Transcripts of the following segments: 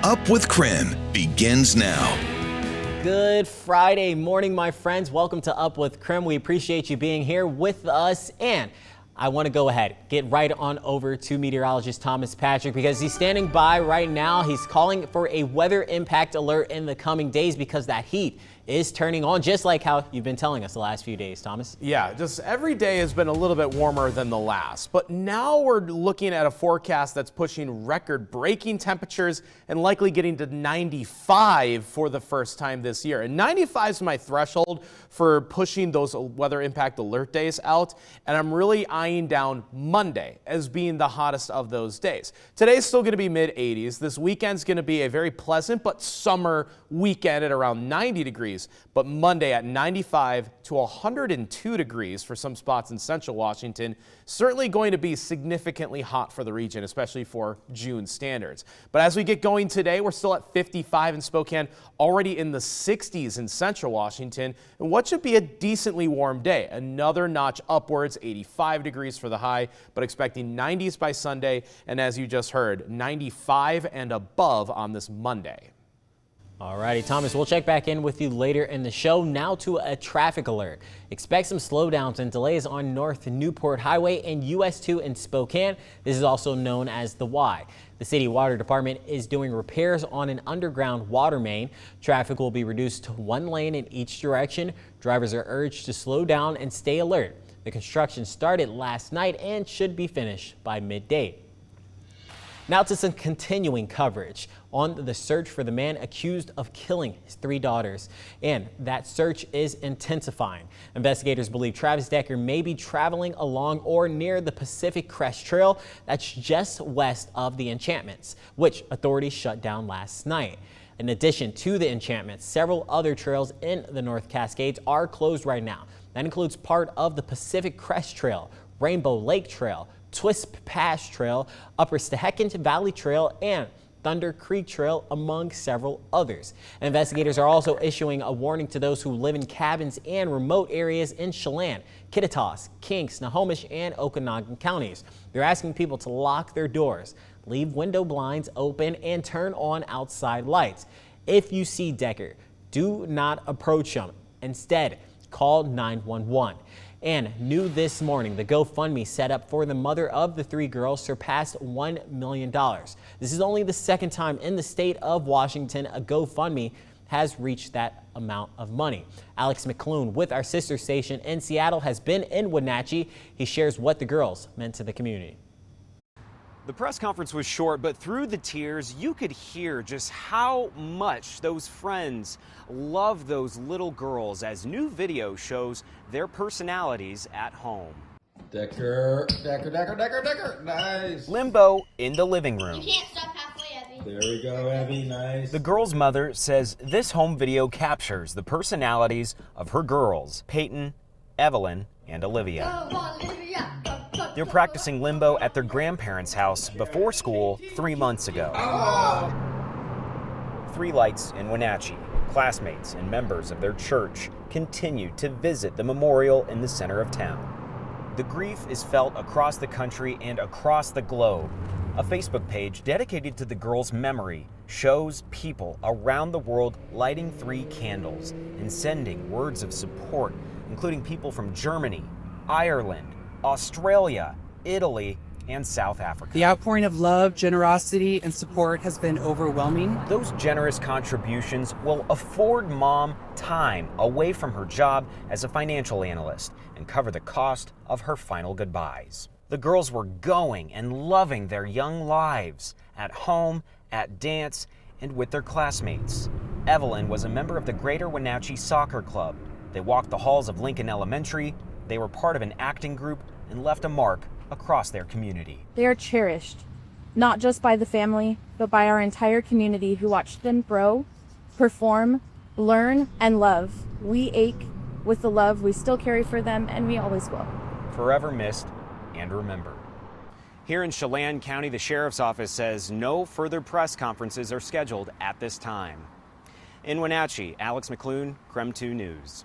Up with KREM begins now. Good Friday morning, my friends. Welcome to Up with KREM. We appreciate you being here with us, and I want to go ahead, get right on over to meteorologist Thomas Patrick because he's standing by right now. He's calling for a weather impact alert in the coming days because that heat is turning on, just like how you've been telling us the last few days, Thomas. Yeah, just every day has been a little bit warmer than the last, but now we're looking at a forecast that's pushing record-breaking temperatures and likely getting to 95 for the first time this year. And 95 is my threshold for pushing those weather impact alert days out, and I'm really eyeing down Monday as being the hottest of those days. Today's still going to be mid-80s. This weekend's going to be a very pleasant but summer weekend at around 90 degrees. But Monday at 95 to 102 degrees for some spots in central Washington. Certainly going to be significantly hot for the region, especially for June standards. But as we get going today, we're still at 55 in Spokane, already in the 60s in central Washington, and what should be a decently warm day. Another notch upwards, 85 degrees for the high, but expecting 90s by Sunday, and as you just heard, 95 and above on this Monday. Alrighty, Thomas, we'll check back in with you later in the show. Now to a traffic alert. Expect some slowdowns and delays on North Newport Highway and US 2 in Spokane. This is also known as the Y. The city water department is doing repairs on an underground water main. Traffic will be reduced to one lane in each direction. Drivers are urged to slow down and stay alert. The construction started last night and should be finished by midday. Now to some continuing coverage on the search for the man accused of killing his 3 daughters. And that search is intensifying. Investigators believe Travis Decker may be traveling along or near the Pacific Crest Trail that's just west of the encampments, which authorities shut down last night. In addition to the encampments, several other trails in the North Cascades are closed right now. That includes part of the Pacific Crest Trail, Rainbow Lake Trail, Twist Pass Trail, Upper Stehekin Valley Trail, and Thunder Creek Trail, among several others. Investigators are also issuing a warning to those who live in cabins and remote areas in Chelan, Kittitas, King, Snohomish, and Okanagan counties. They're asking people to lock their doors, leave window blinds open, and turn on outside lights. If you see Decker, do not approach him. Instead, call 911. And new this morning, the GoFundMe set up for the mother of the 3 girls surpassed $1 million. This is only the second time in the state of Washington a GoFundMe has reached that amount of money. Alex McClune with our sister station in Seattle has been in Wenatchee. He shares what the girls meant to the community. The press conference was short, but through the tears, you could hear just how much those friends love those little girls as new video shows their personalities at home. Decker, nice. Limbo in the living room. You can't stop halfway, Abby. There we go, Abby, nice. The girl's mother says this home video captures the personalities of her girls, Peyton, Evelyn, and Olivia. Go on, Olivia. They're practicing limbo at their grandparents' house before school 3 months ago. 3 lights in Wenatchee. Classmates and members of their church continue to visit the memorial in the center of town. The grief is felt across the country and across the globe. A Facebook page dedicated to the girls' memory shows people around the world lighting 3 candles and sending words of support, including people from Germany, Ireland, Australia, Italy, and South Africa. The outpouring of love, generosity, and support has been overwhelming. Those generous contributions will afford Mom time away from her job as a financial analyst and cover the cost of her final goodbyes. The girls were going and loving their young lives at home, at dance, and with their classmates. Evelyn was a member of the Greater Wenatchee Soccer Club. They walked the halls of Lincoln Elementary. They were part of an acting group and left a mark across their community. They are cherished, not just by the family, but by our entire community who watched them grow, perform, learn, and love. We ache with the love we still carry for them, and we always will. Forever missed and remembered. Here in Chelan County, the Sheriff's Office says no further press conferences are scheduled at this time. In Wenatchee, Alex McClune, KREM 2 News.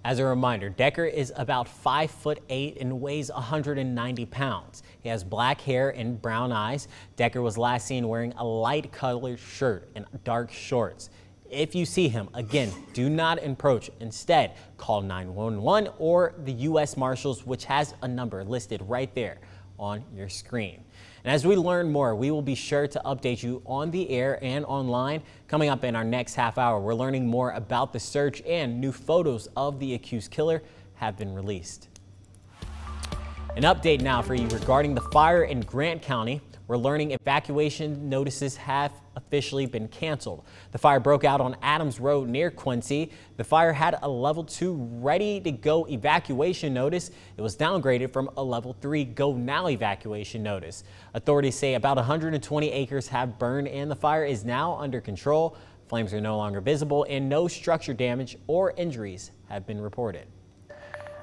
As a reminder, Decker is about 5'8" and weighs 190 pounds. He has black hair and brown eyes. Decker was last seen wearing a light colored shirt and dark shorts. If you see him, again, do not approach. Instead, call 911 or the U.S. Marshals, which has a number listed right there on your screen. And as we learn more, we will be sure to update you on the air and online. Coming up in our next half hour, we're learning more about the search, and new photos of the accused killer have been released. An update now for you regarding the fire in Grant County. We're learning evacuation notices have officially been canceled. The fire broke out on Adams Road near Quincy. The fire had a level 2 ready to go evacuation notice. It was downgraded from a level 3 go now evacuation notice. Authorities say about 120 acres have burned and the fire is now under control. Flames are no longer visible and no structure damage or injuries have been reported.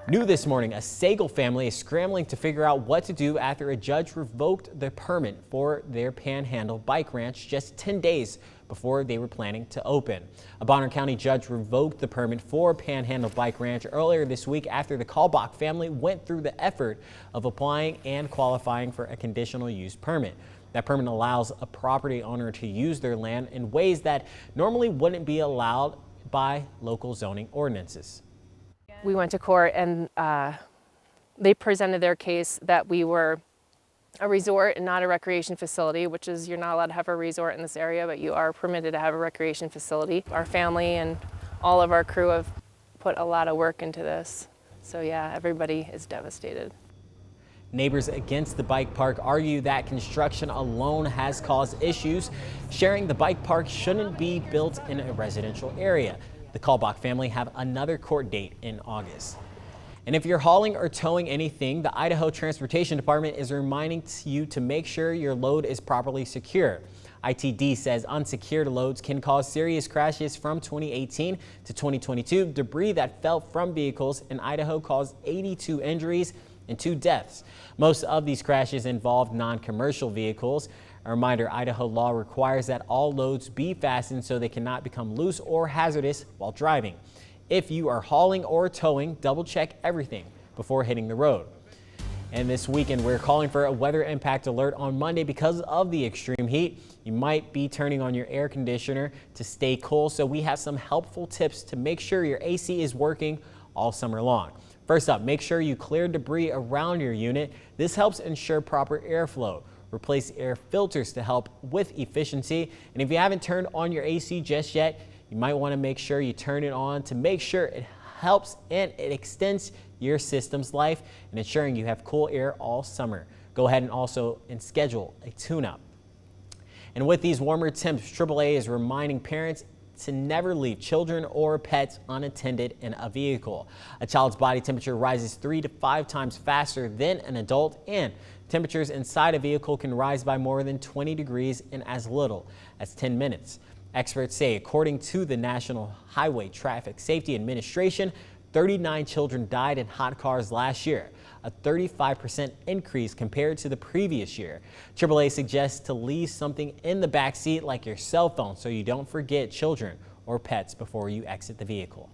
New this morning, a Sagal family is scrambling to figure out what to do after a judge revoked the permit for their Panhandle bike ranch just 10 days before they were planning to open. A Bonner County judge revoked the permit for Panhandle bike ranch earlier this week after the Kalbach family went through the effort of applying and qualifying for a conditional use permit. That permit allows a property owner to use their land in ways that normally wouldn't be allowed by local zoning ordinances. We went to court and they presented their case that we were a resort and not a recreation facility, which is you're not allowed to have a resort in this area, but you are permitted to have a recreation facility. Our family and all of our crew have put a lot of work into this. So yeah, everybody is devastated. Neighbors against the bike park argue that construction alone has caused issues, sharing the bike park shouldn't be built in a residential area. The Kalbach family have another court date in August. And if you're hauling or towing anything, the Idaho Transportation Department is reminding you to make sure your load is properly secure. ITD says unsecured loads can cause serious crashes. From 2018 to 2022. Debris that fell from vehicles in Idaho caused 82 injuries and 2 deaths. Most of these crashes involved non-commercial vehicles. A reminder, Idaho law requires that all loads be fastened so they cannot become loose or hazardous while driving. If you are hauling or towing, double check everything before hitting the road. And this weekend, we're calling for a weather impact alert on Monday because of the extreme heat. You might be turning on your air conditioner to stay cool, so we have some helpful tips to make sure your AC is working all summer long. First up, make sure you clear debris around your unit. This helps ensure proper airflow. Replace air filters to help with efficiency. And if you haven't turned on your AC just yet, you might want to make sure you turn it on to make sure it helps and it extends your system's life and ensuring you have cool air all summer. Go ahead and also schedule a tune-up. And with these warmer temps, AAA is reminding parents to never leave children or pets unattended in a vehicle. A child's body temperature rises 3 to 5 times faster than an adult, and temperatures inside a vehicle can rise by more than 20 degrees in as little as 10 minutes. Experts say, according to the National Highway Traffic Safety Administration, 39 children died in hot cars last year, a 35% increase compared to the previous year. AAA suggests to leave something in the back seat like your cell phone so you don't forget children or pets before you exit the vehicle.